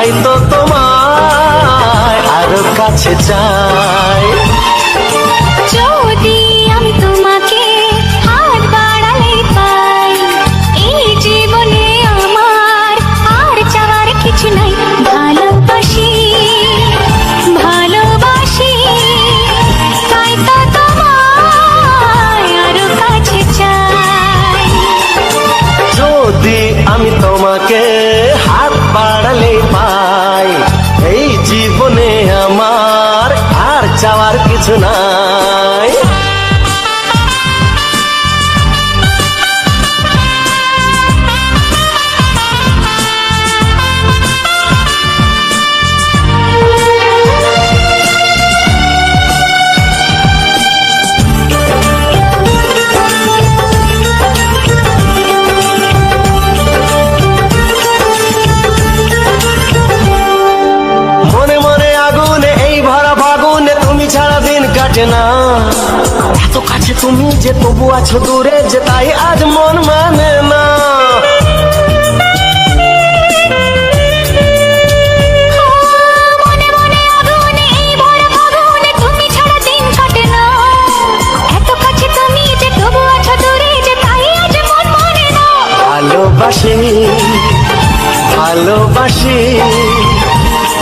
তাই তো তোমায় আরো কাছে চাই। যদি আমি তোমাকে হাত বাড়ালে পাই, এই জীবনে আমার আর চাওয়ার কিছু নাই। ভালোবাসি ভালোবাসি, তাই তো তোমায় আরো কাছে চাই। যদি আমি তোমাকে হাত বাড়ালে পাই, এই জীবনে আমার আর চাওয়ার কিছু নাই। না এত কাছে তুমি যে তবু আছো দূরে, যে তাই আজ মন মানে না। মনে মনে আগুনে এই ভরা ফাগুনে তুমি ছাড়া দিন কাটে না। এত কাছে তুমি যে তবু আছো দূরে, যে তাই আজ মন মানে না। ভালোবাসি ভালোবাসি,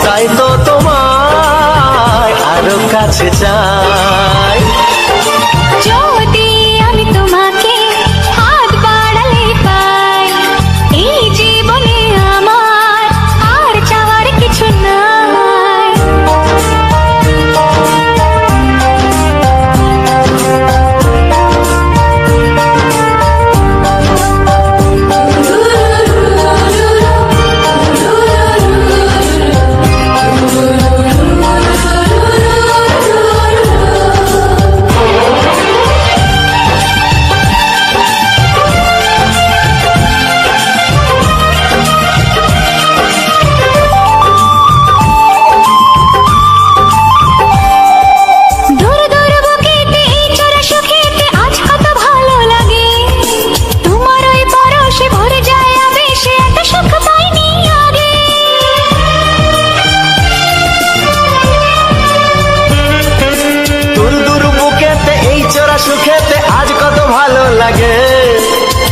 তাই তো তোমায় আরো কাছে চাই। যদি আমি তোমাকে হাত বাড়ালে পাই, এই জীবনে আমার আর চাওয়ার কিছু নাই। সুখেতে আজ কত ভালো লাগে,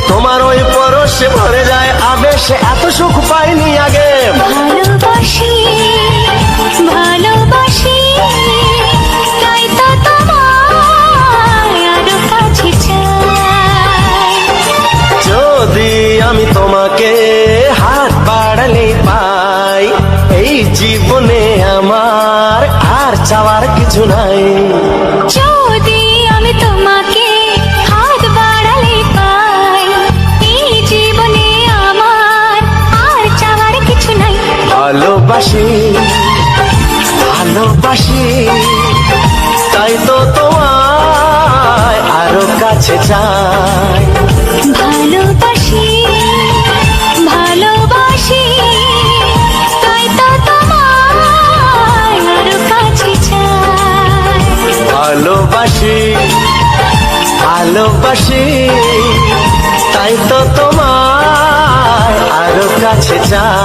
তোমার ওই পরশে ভরে যায় আবেশে, এত সুখ পাইনি আগে। ভালোবাসি ভালোবাসি, তাই তো তোমায় আরো কাছে চাই। যদি আমি তোমাকে হাত বাড়ালে পাই, এই জীবনে আমার আর চাওয়ার কিছু নাই। যদি আমি তোমাকে হাত বাড়ালে পাই, এই জীবনে আমার আর চাওয়ার কিছু নাই। ভালোবাসি ভালোবাসি, তাই তো তোমায় আরো কাছে চাই। ভালোবাসি ভালোবাসি, তাই তো তোমায় আরো কাছে চাই। ভালোবাসি ভালোবাসি, তাই তো তোমায় আরো কাছে চাই।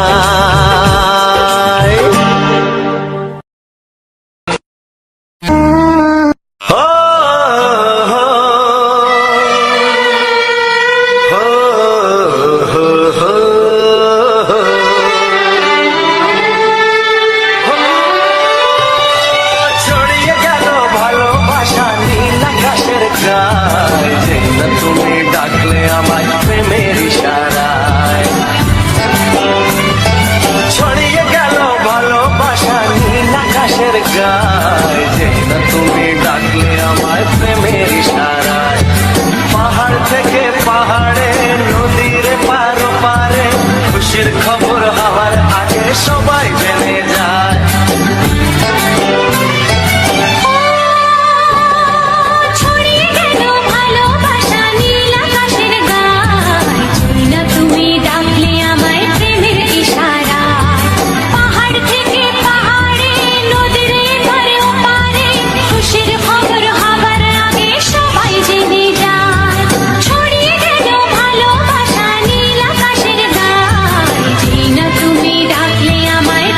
ছড়িয়ে গেল ভালোবাসা নীল আকাশের গায়ে, যে না তুমি ডাকলে আমায় প্রেমের ইশারায়। ছড়িয়ে গেল ভালোবাসা নীল আকাশের গায়ে, যে না তুমি ডাকলে আমায় প্রেমের ইশারায়। পাহাড় থেকে পাহাড়ে, নদীর পার পারে, খুশির খবর হওয়ার আগে সবাই জেনে যায়। ছড়িয়ে গেল ভালোবাসা নীল আকাশের গায়ে, যে না তুমি ডাকলে আমায় প্রেমের ইশারায়। পাহাড় থেকে পাহাড়ে, নদীর ধারে পারে, খুশির খবর হবার আগে সবাই জেনে যায়। ছড়িয়ে গেল ভালোবাসা নীল আকাশের গায়ে, যে না তুমি ডাকলে আমায়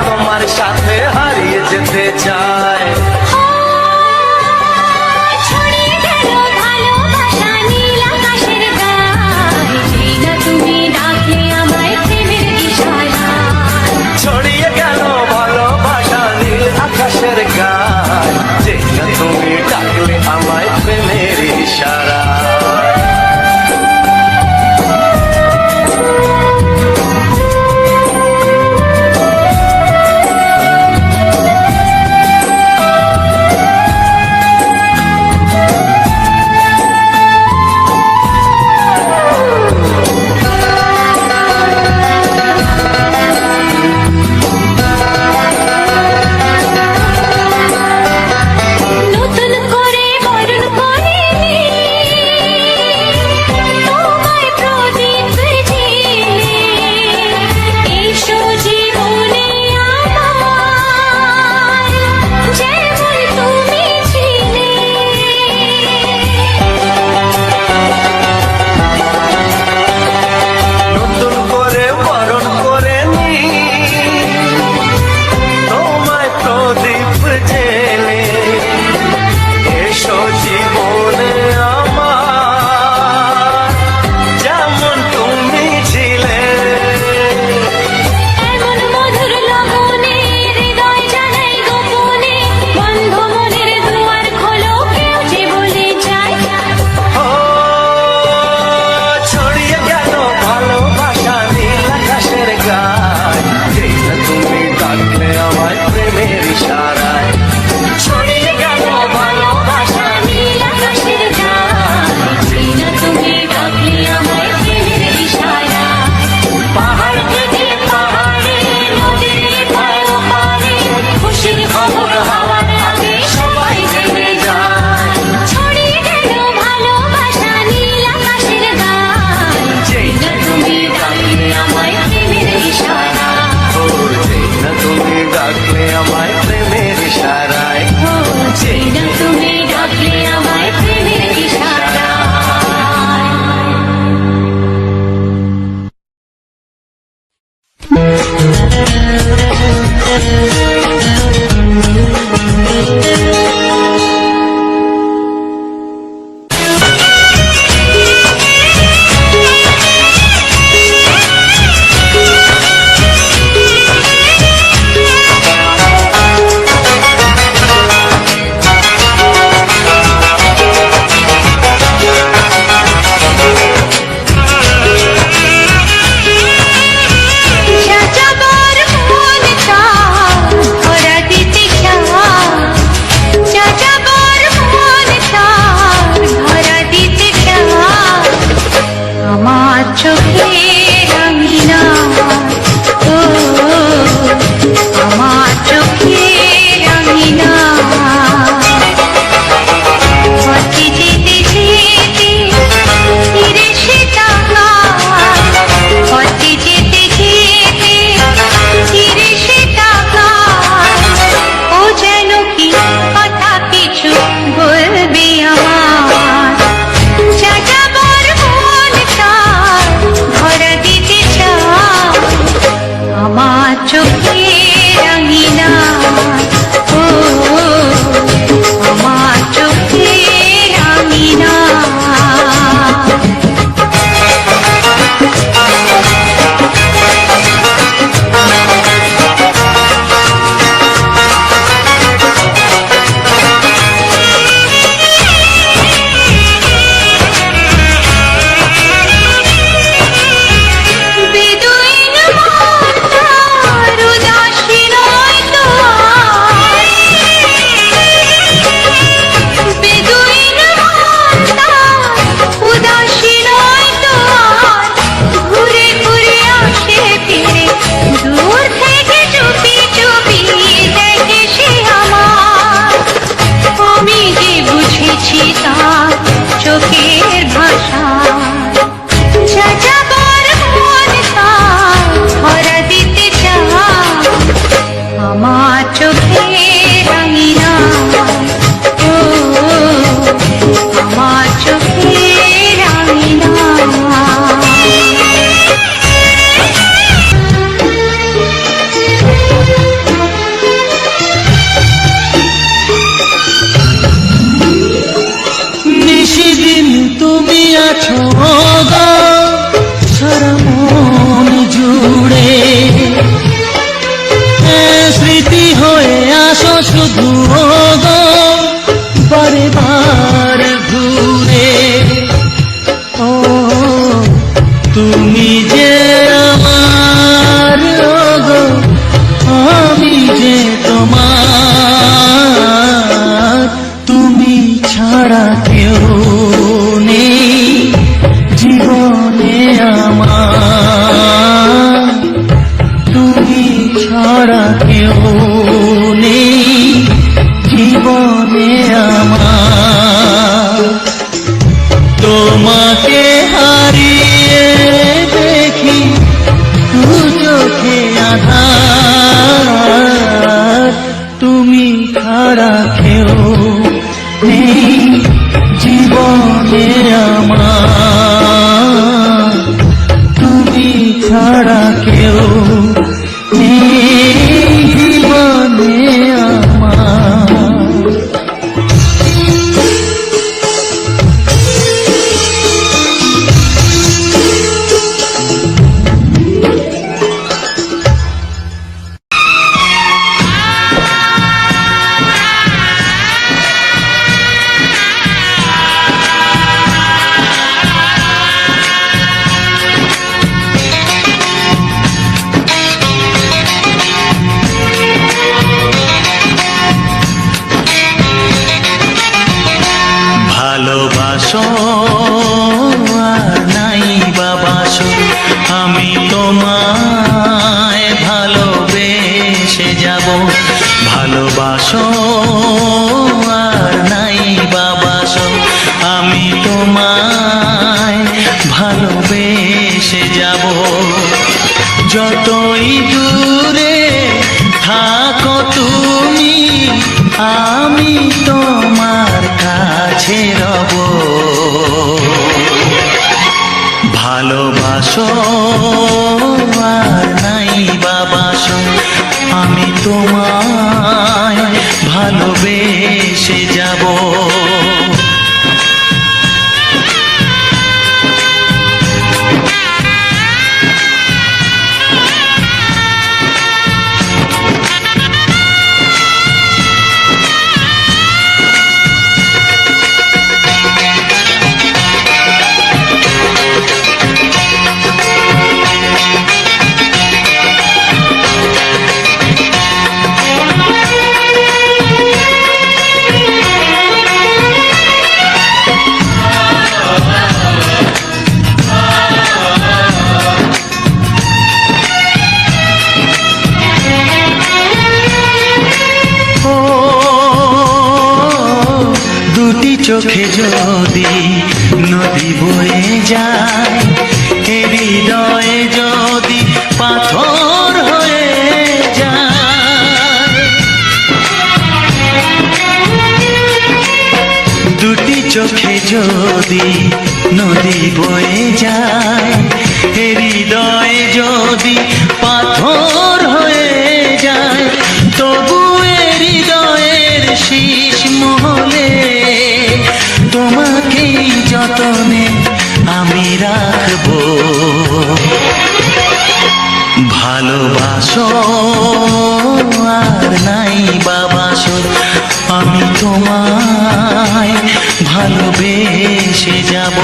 তোমার সাথে হারিয়ে যেতে চায়। ছড়িয়ে গেল ভালোবাসা নীল আকাশের গায়ে, যেই না তুমি ডাকলে আমায় প্রেমের ইশারায়। ছড়িয়ে গেল ভালোবাসা নীল আকাশের গায়, যে না তুমি ডাকলে আমায় প্রেমের ইশারা। নতুন করে বরণ করে তোমায় প্রদীপ জেলে, এসো জীবনে আমার, যেমন তুমি ছিলে। নতুন করে বরণ করে নি তোমায় প্রদীপ জেলে, এসো জীবনে আমার, যেমন তুমি ছিলে। এমন মধুর লগনে হৃদয় জানাই গোপনে, বন্ধ মনের দুয়ার খোলো, কেউ যে বলে যায়। ও ছড়িয়ে গেল ভালোবাসা নীল আকাশের গায়, যেই না তুমি ডাকলে আমায় প্রেমের ইশারায়। ছড়িয়ে গেল ভালোবাসা নীল আকাশের গায়ে, যেই না তুমি ডাকলে আমায় প্রেমের ইশারায়। পাহাড় থেকে পাহাড়ে নদীর এপার ওপারে, খুশির খবর হওয়ার আগে সবাই জেনে যায়। ছড়িয়ে গেল ভালোবাসা নীল আকাশের গায়ে, যেই না তুমি ডাকলে আমায় প্রেমের ইশারায়। ও যেই না তুমি ডাকলে আমায় প্রেমের ইশারায়। ও যেই না তুমি ডাকলে আমায় প্রেমের ইশারায়। সাজাবার মন চায়, ভরা দিতে চায়। সাজাবার মন চায়, ভরা দিতে চায়। আমার চোখের আঙিনা, ও আমার চোখের আঙিনা। পথে যেতে যেতে ফিরে সে তাকায়, পথে যেতে যেতে ফিরে সে তাকায়। ও যেন কি কথা কিছু বলবে আমার। সাজাবার মন চায়, ভরা দিতে চায়। আমার চোখের আঙিনা, ও আমার চোখের আঙিনা। বেদুইন মন তার উদাসী নয় তো আর। বেদুইন মন তার উদাসী নয় তো আর। ঘুরে ঘুরে আসে ফিরে, দূর থেকে চুপি চুপি দেখে সে আমার। আমি যে বুঝেছি তার চোখের ভাষা। সাজাবার মন চায়, ভরা দিতে চায়। আমার চোখের আঙিনা, ও আমার চোখের আঙিনা। ছাড়া কেউ নেই জীবনে আমার, তুমি ছাড়া কেউ নেই জীবনে আমার। ভালোবাসো আর নাই বাবাসো, আমি তোমায় ভালোবেসে যাব। ভালোবাসো আর নাই বাবাসো, আমি তোমায় ভালোবেসে যাব। যতই দূরে থাকো তুমি, আমি তোমার কাছে রব। ভালোবাসো আর নাই বাবাসো, আমি তোমায় ভালোবেসে যাব। চোখে যদি নদী বয়ে যায়, হৃদয়ে যদি পাথর হয়ে যায়। দুটি চোখে যদি নদী বয়ে যায়, হৃদয়ে যদি পাথর হয়ে যায়, তবু হৃদয়ের শীষ মহলে তোমাকেই যতনে আমি রাখবো। ভালোবাসো আর নাই বাবাসো, আমি তোমায় ভালোবেসে যাব।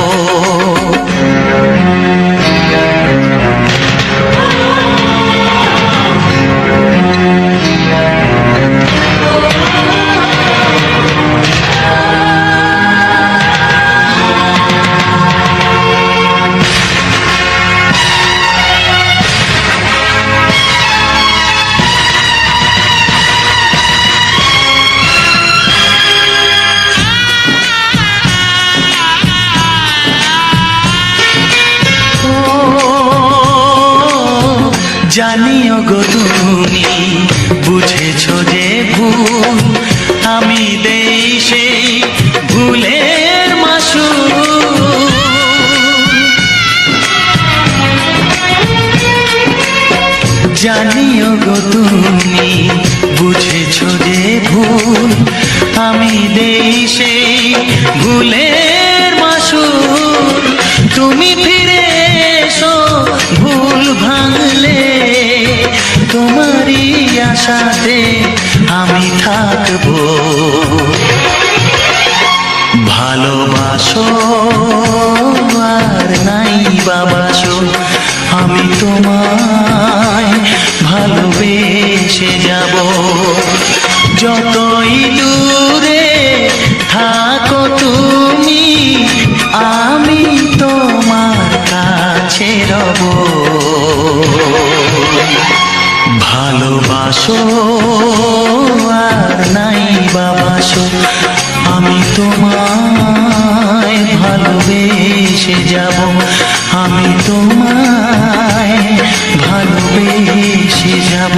জানিও গো তুমি বুঝেছো যে ভুল, আমি দেই সেই ভুলের মাসুল। জানিও গো তুমি বুঝেছো যে ভুল, আমি দেই সেই ভুলের মাসুল। তুমি ফিরে এসো ভুল ভাঙলে, তোমারই আশাতে আমি থাকবো। ভালোবাসো আর নাই বাবাসো, আমি তোমায় ভালোবেসে যাব। যতই দূরে থাকো তুমি, আমি তোমার কাছে রব। ভালোবাসো আর নাই বাবাসো, আমি তোমায় ভালোবেসে যাব। আমি তোমায় ভালোবেসে যাব।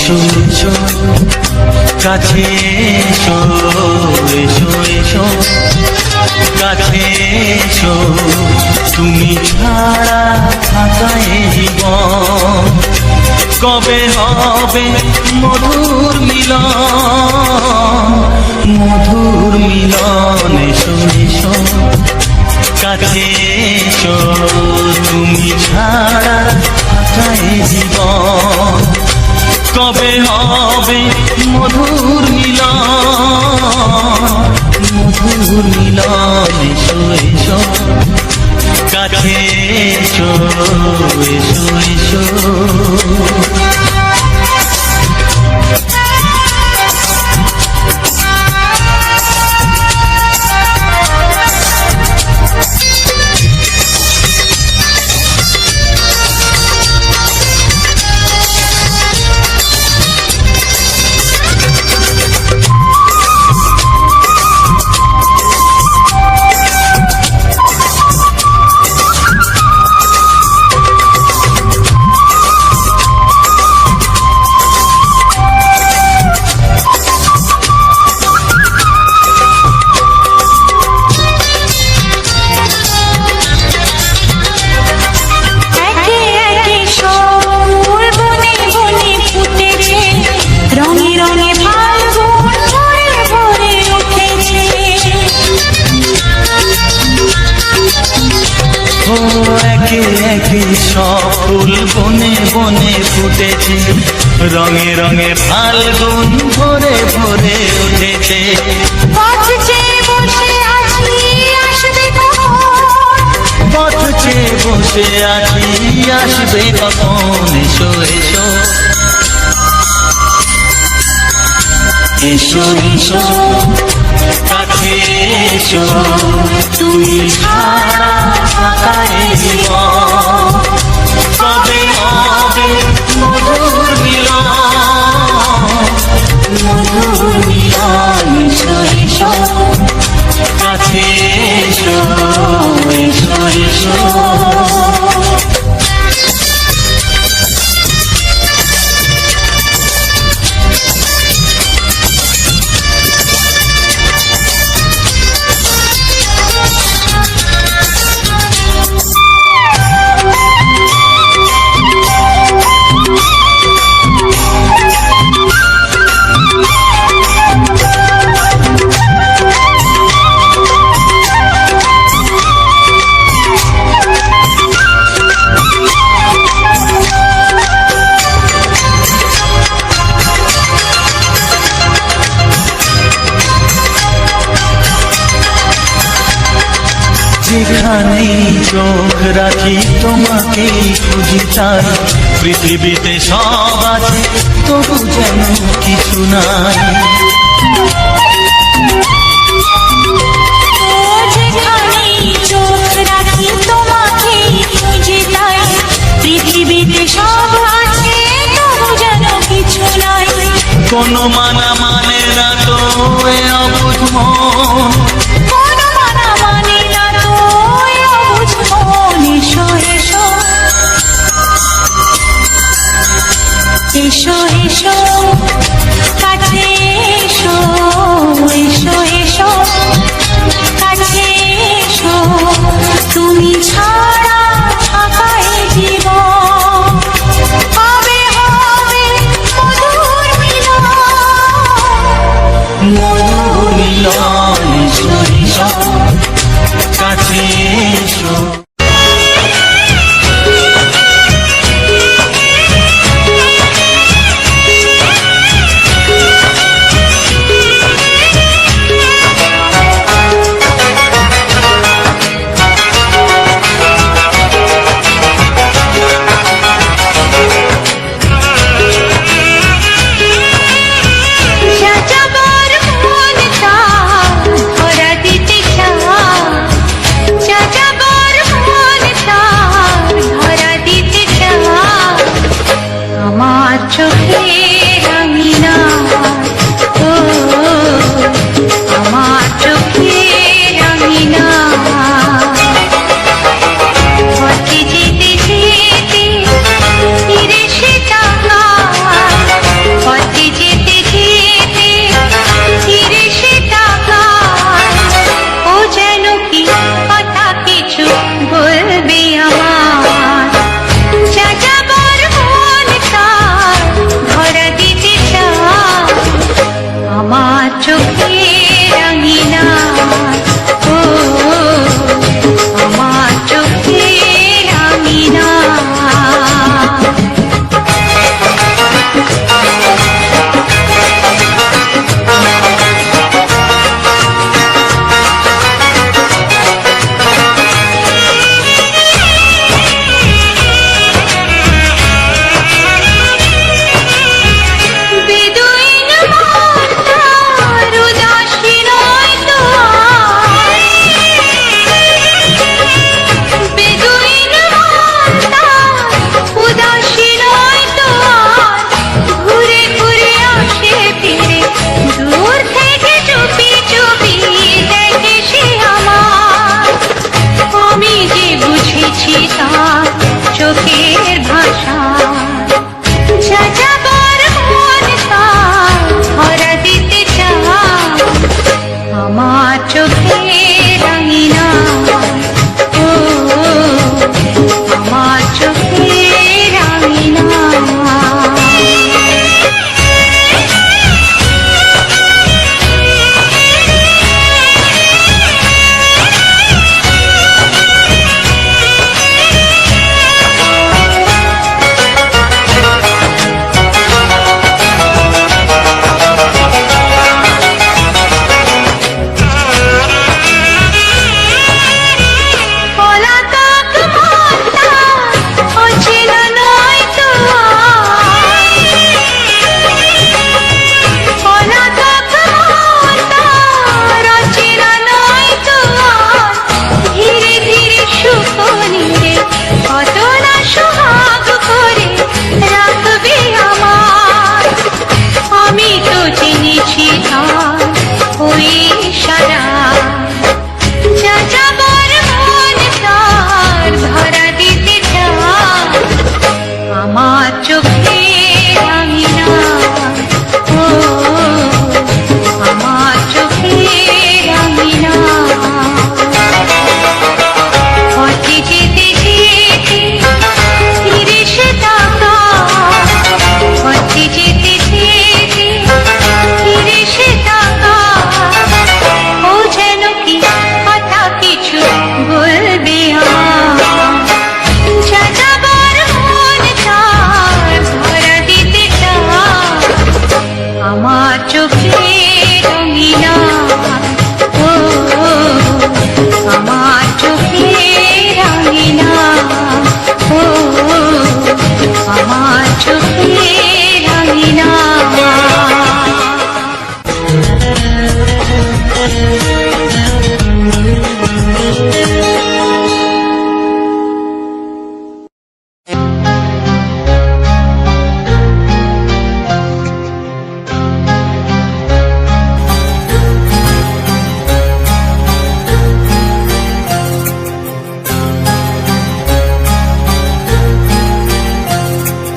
এসো এসো কাছে এসো এসো এসো কাছে এসো তুমি ছাড়া থাকা এ জীবন কবে হবে মধুর মিলন মধুর মিলন এসো এসো কাছে এসো তুমি ছাড়া থাকা এ জীবন কবে হবে মধুর মিলন মধুর মিলন এসো এসো কাছে এসো এসো এসো একে একে সব ফুল বনে বনে ফুটেছে, রঙে রঙে ফাল্গুন ভরে ভরে উঠেছে। ও একে একে সব ফুল বনে বনে ফুটেছে রঙে রঙে ফাল্গুন ভরে ভরে উঠেছে পথ চেয়ে বসে আছি আসবে কখন, পথ চেয়ে বসে আছি আসবে কখন এসো এসো এসো এসো কাছে এসো তুমি ছাড়া থাকা এ জীবন কবে হবে মধুর মিলন মধুর মিলন এসো এসো কাছে এসো এসো এসো যেখানেই চোখ রাখি তোমাকেই খুঁজি তাই পৃথিবীতে সব আছে তবু যেন কিছু নাই ও যেখানেই চোখ রাখি তোমাকেই খুঁজি তাই, পৃথিবীতে সব আছে তবু যেন কিছু নাই। কোনো মানা মানে না তো এ অবুঝ মন কোনো মানা মানে না তো এ অবুঝ মন। এসো এসো এসো এসো কাছে এসো এসো এসো কাছে এসো তুমি ছাড়া থাকা এ জীবন হবে হবে মধুর মিলন মধুর মিলন এসো এসো কাছে এসো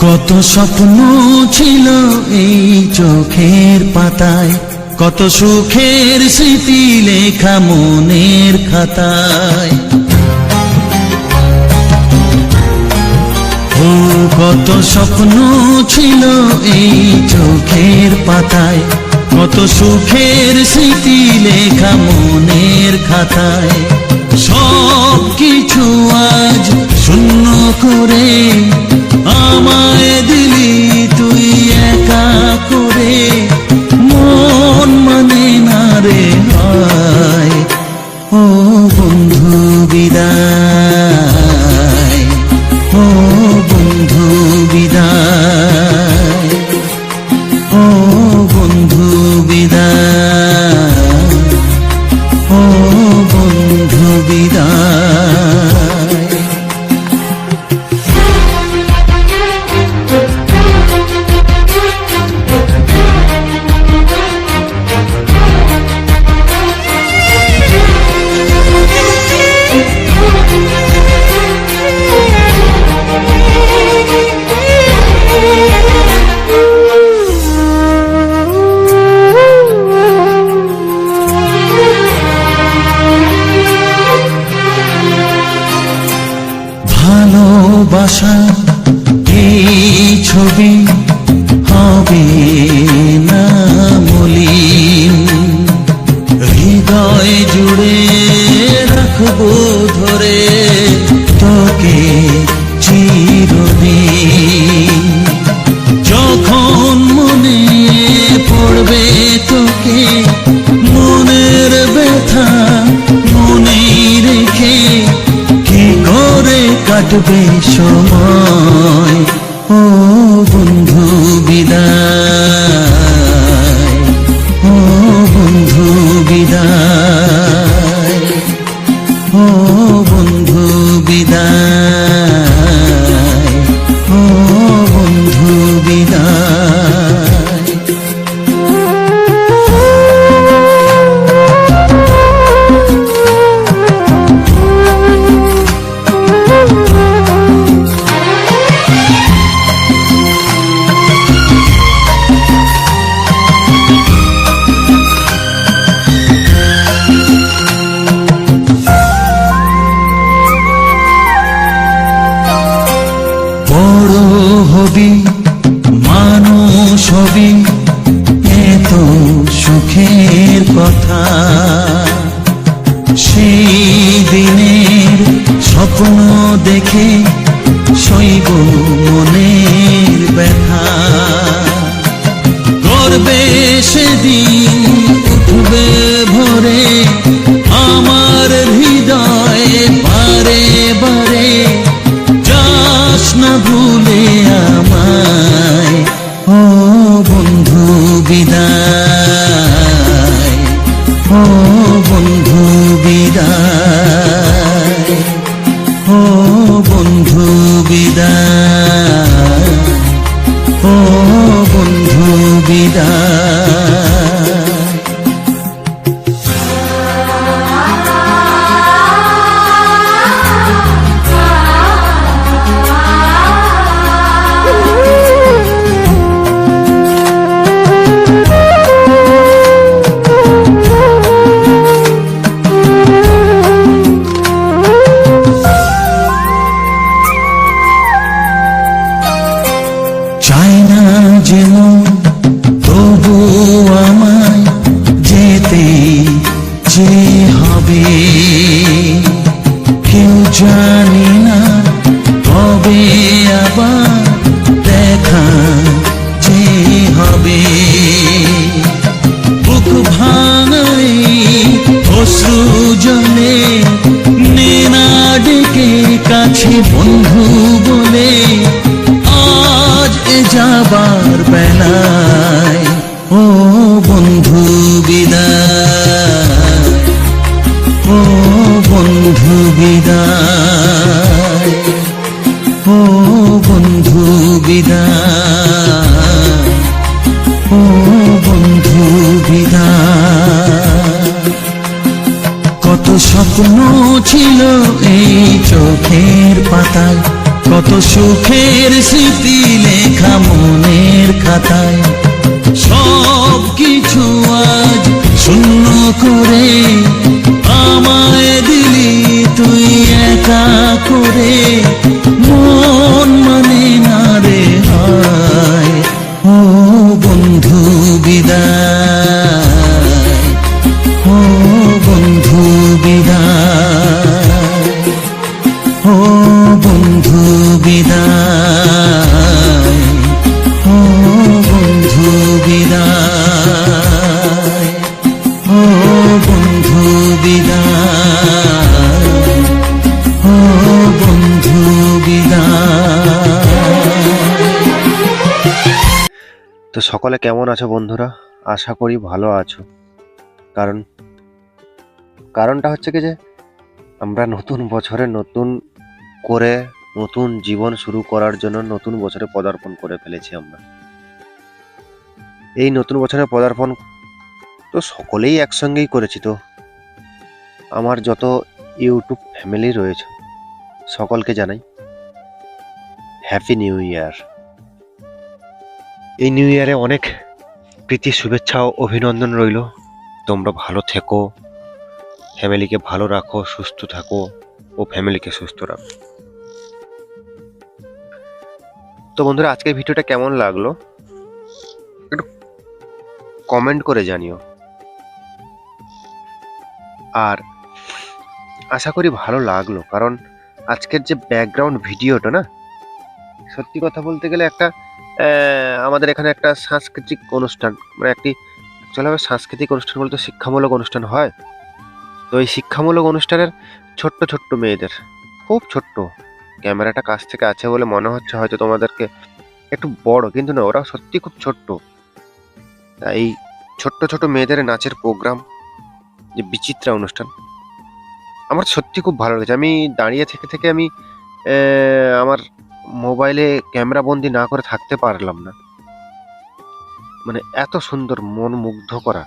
কত স্বপ্ন ছিল এই চোখের পাতায়, কত সুখের স্মৃতি লেখা মনের খাতায়। ও কত স্বপ্ন ছিল এই চোখের পাতায়, কত সুখের স্মৃতি লেখা মনের খাতায়। সব কিছু আজ শূন্য করে আমায় দিলি তুই একা করে, মন মানে না রে হয়। ও বন্ধু বিদায়, ও বন্ধু বিদায়, ও বন্ধু বিদায়, ও বন্ধু বিদায়। ভালোবাসা এই ছবি হবে না মলিন, হৃদয় জুড়ে রাখবো ধরে তোকে চিরদিন। যখন মনে পড়বে তোকে, মনের ব্যথা মনে রেখে কি করে কাটবে সময়। ও বন্ধু বিদায়, ও বন্ধু বিদায়, ও বন্ধু বিদায়, ও বন্ধু বিদায়। বড় হবি মানুষ হবি, এত সুখের কথা, সেই দিনের স্বপ্ন দেখে সইব মনের ব্যথা। গর্বে সেদিন উঠবে ভরে আমার হৃদয় বারে বারে, যাস না ভুলে আমায়। ও বন্ধু বিদায়, ও বন্ধু বিদায়, ও বন্ধু বিদায়, ও বন্ধু বিদায়। চাই না যেমন তবু আমায় যেতে যে হবে, কেউ জানি না কবে আবার দেখা যে হবে। বুক ভাঙাই অশ্রু জলে নেনা ডেকে কাছে বন্ধু বলে, আজ এ যাবার বেলায়। ও বন্ধু বিদায়, ও বন্ধু বিদায়, ও বন্ধু বিদায়, ও বন্ধু বিদায়। কত স্বপ্ন ছিল এই চোখের পাতায়, কত সুখের স্মৃতি লেখা মনের খাতায়, সব কিছু আজ শূন্য করে আমায় দিলি তুই একা করে। মন মানে না রে হায়, ও বন্ধু বিদায়, ও বন্ধু বিদায়, ও বন্ধু বিদায়, ও বন্ধু বিদায়, ও বন্ধু বিদায়, ও বন্ধু বিদায়। তো সকলে কেমন আছো বন্ধুরা? আশা করি ভালো আছো। কারণটা হচ্ছে কি যে আমরা নতুন বছরে নতুন করে নতুন জীবন শুরু করার জন্য নতুন বছরে পদার্পণ করে ফেলেছি আমরা। এই নতুন বছরে পদার্পণ তো সকলেই একসঙ্গেই করেছি। তো আমার যত ইউটিউব ফ্যামিলি রয়েছে সকলকে জানাই হ্যাপি নিউ ইয়ার। এই নিউ ইয়ারে অনেক প্রীতি শুভেচ্ছা ও অভিনন্দন রইল। তোমরা ভালো থেকো, ফ্যামিলিকে ভালো রাখো, সুস্থ থাকো ও ফ্যামিলিকে সুস্থ রাখো। তো বন্ধুরা, আজকের ভিডিওটা কেমন লাগলো একটু কমেন্ট করে জানিও। আর আশা করি ভালো লাগলো, কারণ আজকের যে ব্যাকগ্রাউন্ড ভিডিওটা না, সত্যি কথা বলতে গেলে একটা আমাদের এখানে একটা সাংস্কৃতিক অনুষ্ঠান, মানে একটি অ্যাকচুয়ালি সাংস্কৃতিক অনুষ্ঠান বলতে শিক্ষামূলক অনুষ্ঠান হয়। তো এই শিক্ষামূলক অনুষ্ঠানের ছোট্ট ছোট্ট মেয়েদের, খুব ছোট্ট, ক্যামেরাটা কাছ থেকে আছে বলে মনে হচ্ছে হয়তো তোমাদেরকে একটু বড়, কিন্তু না, ওরা সত্যি খুব ছোট্ট। এই ছোট্ট ছোট মেয়েদের নাচের প্রোগ্রাম, যে বিচিত্রা অনুষ্ঠান, আমার সত্যি খুব ভালো লেগেছে। আমি দাঁড়িয়ে থেকে থেকে আমি আমার মোবাইলে ক্যামেরা বন্দি না করে থাকতে পারলাম না। মানে এত সুন্দর, মন মুগ্ধ করা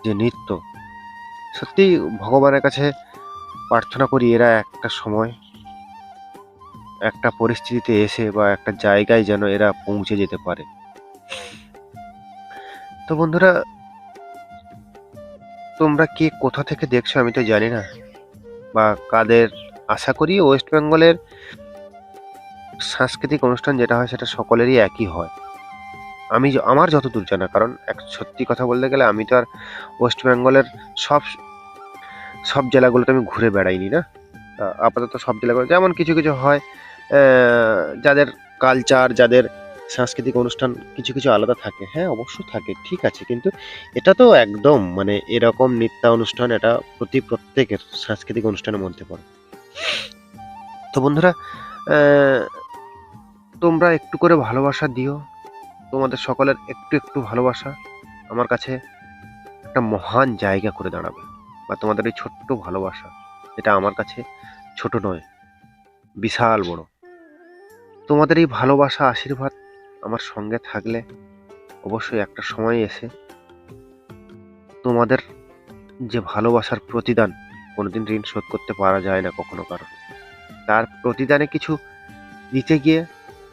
যে নৃত্য, সত্যি ভগবানের কাছে প্রার্থনা করি এরা একটা সময় একটা পরিস্থিতিতে এসে বা একটা জায়গায় যেন এরা পৌঁছে যেতে পারে। তো বন্ধুরা, তোমরা কে কোথা থেকে দেখছো আমি তো জানি না, বা কাদের, আশা করি ওয়েস্ট বেঙ্গলের সাংস্কৃতিক অনুষ্ঠান যেটা হয় সেটা সকলেরই একই হয়, আমার যতদূর জানা। কারণ সত্যি কথা বলতে গেলে আমি তো আর ওয়েস্ট বেঙ্গলের সব জেলাগুলোতে আমি ঘুরে বেড়াইনি না। আপাতত সব জেলাগুলো যেমন কিছু কিছু হয়, যাদের কালচার, যাদের সাংস্কৃতিক অনুষ্ঠান কিছু কিছু আলাদা থাকে, হ্যাঁ অবশ্যই থাকে, ঠিক আছে, কিন্তু এটা তো একদম মানে এরকম নৃত্যানুষ্ঠান, এটা প্রত্যেকের সাংস্কৃতিক অনুষ্ঠানের মধ্যে পড়ে। তো বন্ধুরা, তোমরা একটু করে ভালোবাসা দিও। তোমাদের সকলের একটু একটু ভালোবাসা আমার কাছে একটা মহান জায়গা করে দাঁড়াবে, বা তোমাদের এই ছোট্ট ভালোবাসা, এটা আমার কাছে ছোট নয়, বিশাল বড়। তোমাদের এই ভালোবাসা, আশীর্বাদ আমার সঙ্গে থাকলে অবশ্যই একটা সময় এসে তোমাদের যে ভালোবাসার প্রতিদান, কোনোদিন ঋণ শোধ করতে পারা যায় না কখনো কারো, তার প্রতিদানে কিছু দিতে গিয়ে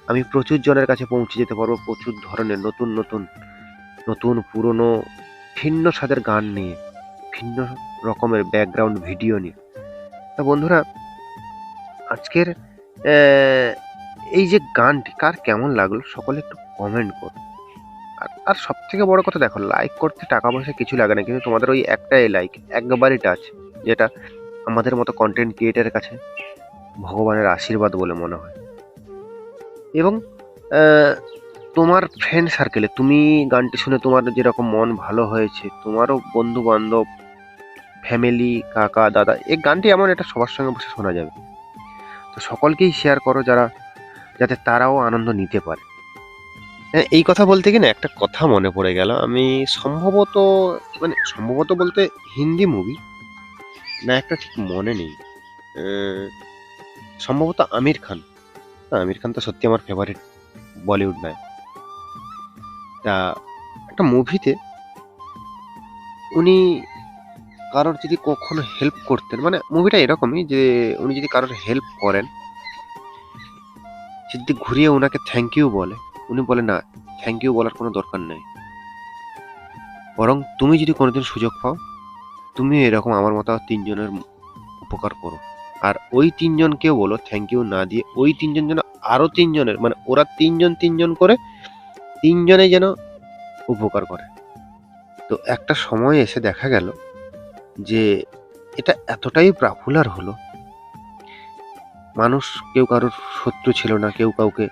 আমি প্রচুর জনের কাছে পৌঁছে যেতে পারবো, প্রচুর ধরনের নতুন নতুন নতুন পুরনো ভিন্ন স্বাদের গান নিয়ে, ভিন্ন রকমের ব্যাকগ্রাউন্ড ভিডিও নিয়ে। তা বন্ধুরা, আজকের এই যে গানটি কার কেমন লাগলো সকলে একটু কমেন্ট করো। আর সব থেকে বড় কথা, দেখো, লাইক করতে টাকা পয়সা কিছু লাগে না, কিন্তু তোমাদের ওই একটাই লাইক, একবারই টাচ, যেটা আমাদের মতো কন্টেন্ট ক্রিয়েটারের কাছে ভগবানের আশীর্বাদ বলে মনে হয়। এবং তোমার ফ্রেন্ড সার্কেলে তুমি গানটি শুনে তোমার যেরকম মন ভালো হয়েছে, তোমারও বন্ধু বান্ধব, ফ্যামিলি, কাকা দাদা, এই গানটি এমন এটা সবার সঙ্গে বসে শোনা যাবে। তো সকলকেই শেয়ার করো, যাতে তারাও আনন্দ নিতে পারে। হ্যাঁ, এই কথা বলতে গিয়ে না একটা কথা মনে পড়ে গেল। আমি সম্ভবত বলতে হিন্দি মুভি না, একটা ঠিক মনে নেই, সম্ভবত আমির খান। আমির খান তো সত্যি আমার ফেভারিট বলিউড নায়ক। তা একটা মুভিতে উনি কারোর যদি কখনো হেল্প করতেন, মানে মুভিটা এরকমই যে উনি যদি কারোর হেল্প করেন, যদি ঘুরিয়ে ওনাকে থ্যাংক ইউ বলে, উনি বলে না, থ্যাংক ইউ বলার কোনো দরকার নেই, বরং তুমি যদি কোনোদিন সুযোগ পাও, তুমি এরকম আমার মতো 3 জনের উপকার করো, আর ওই 3 জনকেও বলো থ্যাংক ইউ না দিয়ে ওই 3 জন যেন আরো 3 জনের, মানে ওরা 3 জন করে 3 জনে যেন উপকার করে। তো একটা সময় এসে দেখা গেল যে এটা এতটাই পপুলার হলো, মানুষ কেউ কারোর শত্রু ছিল না, কেউ কাউকে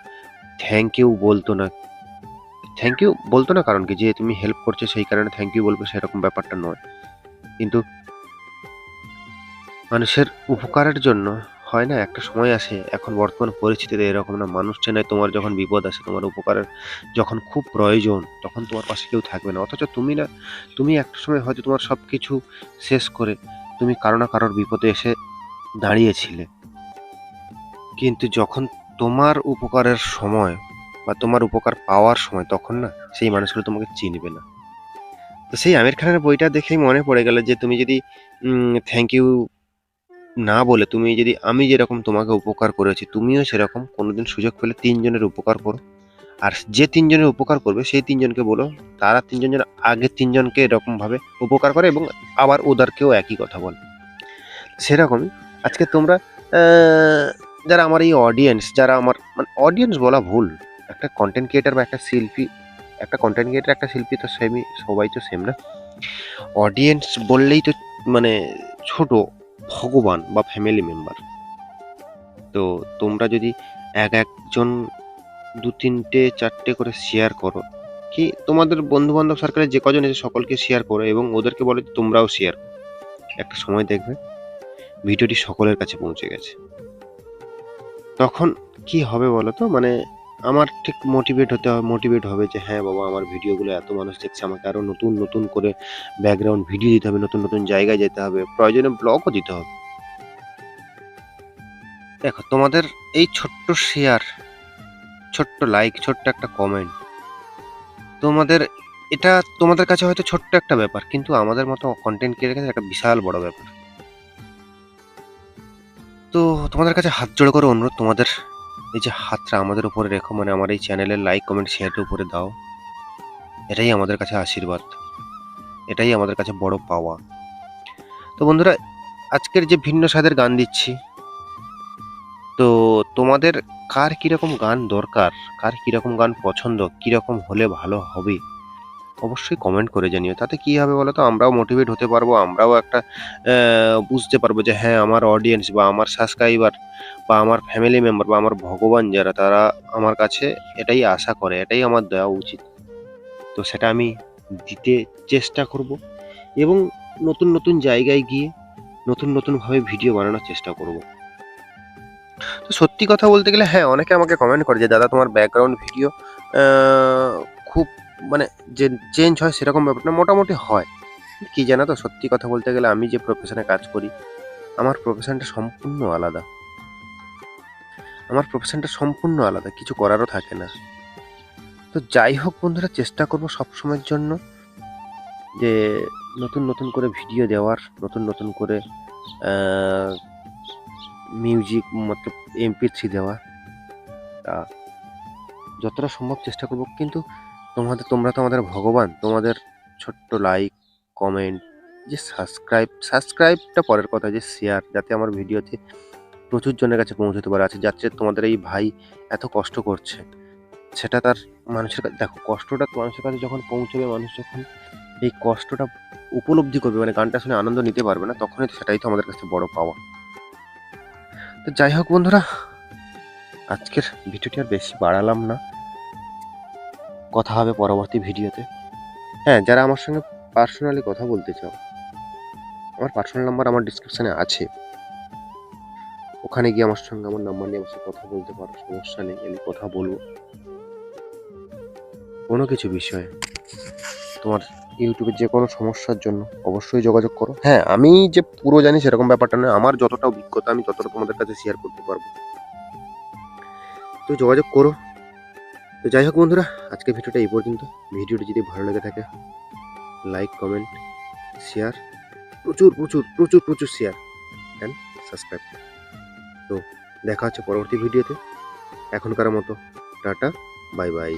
থ্যাংক ইউ বলতো না। থ্যাংক ইউ বলতো না কারণ কি, যে তুমি হেল্প করছো সেই কারণে থ্যাংক ইউ বলবে সেরকম ব্যাপারটা নয়, কিন্তু মানুষের উপকারের জন্য হয় না, একটা সময় আসে, এখন বর্তমান পরিস্থিতিতে এরকম না, মানুষ চেনায় তোমার যখন বিপদ আসে, তোমার উপকারের যখন খুব প্রয়োজন, তখন তোমার পাশে কেউ থাকবে না। অথচ তুমি না, তুমি একটা সময় হয়তো তোমার সব কিছু শেষ করে তুমি কারো না কারোর বিপদে এসে দাঁড়িয়েছিলে, কিন্তু যখন তোমার উপকারের সময় বা তোমার উপকার পাওয়ার সময়, তখন না সেই মানুষগুলো তোমাকে চিনবে না। তো সেই আমির খানের বইটা দেখেই মনে পড়ে গেল যে তুমি যদি থ্যাংক ইউ না বলে, তুমি যদি আমি যেরকম তোমাকে উপকার করেছি, তুমিও সেরকম কোনোদিন সুযোগ পেলে 3 জনের উপকার করো, আর যে 3 জনের উপকার করবে সেই 3 জনকে বলো তারা 3 জন যেন আগে 3 জনকে এরকম ভাবে উপকার করে এবং আবার ওদেরকেও একই কথা বলে। সেরকমই আজকে তোমরা যারা আমার এই অডিয়েন্স, যারা আমার মানে অডিয়েন্স বলা ভুল, একটা কন্টেন্ট ক্রিয়েটার বা একটা শিল্পী, একটা কন্টেন্ট ক্রিয়েটার একটা শিল্পী তো সেমই, সবাই তো সেম না। অডিয়েন্স বললেই তো মানে ছোট ভগবান বা ফ্যামিলি মেম্বার। তো তোমরা যদি একজন 2-3টে 4টে করে শেয়ার করো, কি তোমাদের বন্ধু বান্ধব সার্কেলে যে কজন আছে সকলকে শেয়ার করো এবং ওদেরকে বলো যে তোমরাও শেয়ার করো, একটা সময় দেখবে ভিডিওটি সকলের কাছে পৌঁছে গেছে। তখন কি হবে বলো তো, মানে আমার ঠিক মোটিভেট হবে যে হ্যাঁ বাবা, আমার ভিডিওগুলো এত মানুষ দেখছে, আমাকে আরো নতুন নতুন করে ব্যাকগ্রাউন্ড ভিডিও দিতে হবে, নতুন নতুন জায়গায় যেতে হবে, প্রয়োজনে ব্লগও দিতে হবে। দেখো তোমাদের এই ছোট্ট শেয়ার, ছোট্ট লাইক, ছোট্ট একটা কমেন্ট, তোমাদের এটা তোমাদের কাছে হয়তো ছোট্ট একটা ব্যাপার, কিন্তু আমাদের মতো কন্টেন্ট ক্রিয়েটারের কাছে একটা বিশাল বড় ব্যাপার। তো তোমাদের কাছে হাত জোড় করে অনুরোধ, তোমাদের এই যে হাতটা আমাদের উপরে রেখো, মানে আমার এই চ্যানেলের লাইক কমেন্ট শেয়ারের উপরে দাও, এটাই আমাদের কাছে আশীর্বাদ, এটাই আমাদের কাছে বড় পাওয়া। তো বন্ধুরা, আজকের যে ভিন্ন স্বাদের গান দিচ্ছি, তো তোমাদের কার কিরকম গান দরকার, কার কিরকম গান পছন্দ, কিরকম হলে ভালো হবে, অবশ্যই কমেন্ট করে জানিও। তাতে কি হবে বলো তো, আমরাও মোটিভেট হতে পারবো, আমরাও একটা বুঝতে পারবো যে হ্যাঁ আমার অডিয়েন্স বা আমার সাবস্ক্রাইবার বা আমার ফ্যামিলি মেম্বার বা আমার ভগবান যারা, তারা আমার কাছে এটাই আশা করে, এটাই আমার দেওয়া উচিত। তো সেটা আমি দিতে চেষ্টা করব এবং নতুন নতুন জায়গায় গিয়ে নতুন নতুনভাবে ভিডিও বানানোর চেষ্টা করব। তো সত্যি কথা বলতে গেলে হ্যাঁ, অনেকে আমাকে কমেন্ট করে যে দাদা তোমার ব্যাকগ্রাউন্ড ভিডিও খুব মানে যে চেঞ্জ হয় সেরকম ব্যাপার না, মোটামুটি হয়। কি জানো তো, সত্যি কথা বলতে গেলে আমি যে প্রফেশনে কাজ করি, আমার প্রফেশনটা সম্পূর্ণ আলাদা, আমার প্রফেশনটা সম্পূর্ণ আলাদা, কিছু করারও থাকে না। তো যাই হোক বন্ধুরা, চেষ্টা করব সবসময়ের জন্য যে নতুন নতুন করে ভিডিও দেওয়ার, নতুন নতুন করে মিউজিক মতলব MP3 দেওয়া, তা যতটা সম্ভব চেষ্টা করব। কিন্তু তোমরা তো আমাদের ভগবান, তোমাদের ছোট্ট লাইক কমেন্ট, যে সাবস্ক্রাইবটা পরের কথা, যে শেয়ার, যাতে আমার ভিডিওতে প্রচুর জনের কাছে পৌঁছতে পারে, আছে যাতে তোমাদের এই ভাই এত কষ্ট করছে, সেটা তার মানুষের কাছে, দেখো কষ্টটা মানুষের কাছে যখন পৌঁছবে, মানুষ যখন এই কষ্টটা উপলব্ধি করবে, মানে গানটা শুনে আনন্দ নিতে পারবে না, তখনই সেটাই তো আমাদের কাছে বড় পাওয়া। তো যাই হোক বন্ধুরা, আজকের ভিডিওটি আর বেশি বাড়ালাম না, কথা হবে পরবর্তী ভিডিওতে। হ্যাঁ, যারা আমার সঙ্গে পার্সোনালি কথা বলতে চাও, আমার পার্সোনাল নাম্বার আমার ডিসক্রিপশানে আছে, ওখানে গিয়ে আমার সঙ্গে আমার নাম্বার নিয়ে আমার সাথে কথা বলতে পারো, সমস্যা নেই, আমি কথা বলবো কোনো কিছু বিষয়ে। তোমার ইউটিউবে যে কোনো সমস্যার জন্য অবশ্যই যোগাযোগ করো। হ্যাঁ, আমি যে পুরো জানি সেরকম ব্যাপারটা নয়, আমার যতটা অভিজ্ঞতা আমি ততটা তোমাদের কাছে শেয়ার করতে পারবো, তো যোগাযোগ করো। তো যাই হোক বন্ধুরা, আজকে ভিডিওটা এই পর্যন্ত। ভিডিওটি যদি ভালো লেগে থাকে, লাইক কমেন্ট শেয়ার, প্রচুর প্রচুর প্রচুর প্রচুর শেয়ার অ্যান্ড সাবস্ক্রাইব। তো দেখা হচ্ছে পরবর্তী ভিডিওতে। এখনকার মতো টাটা, বাই বাই।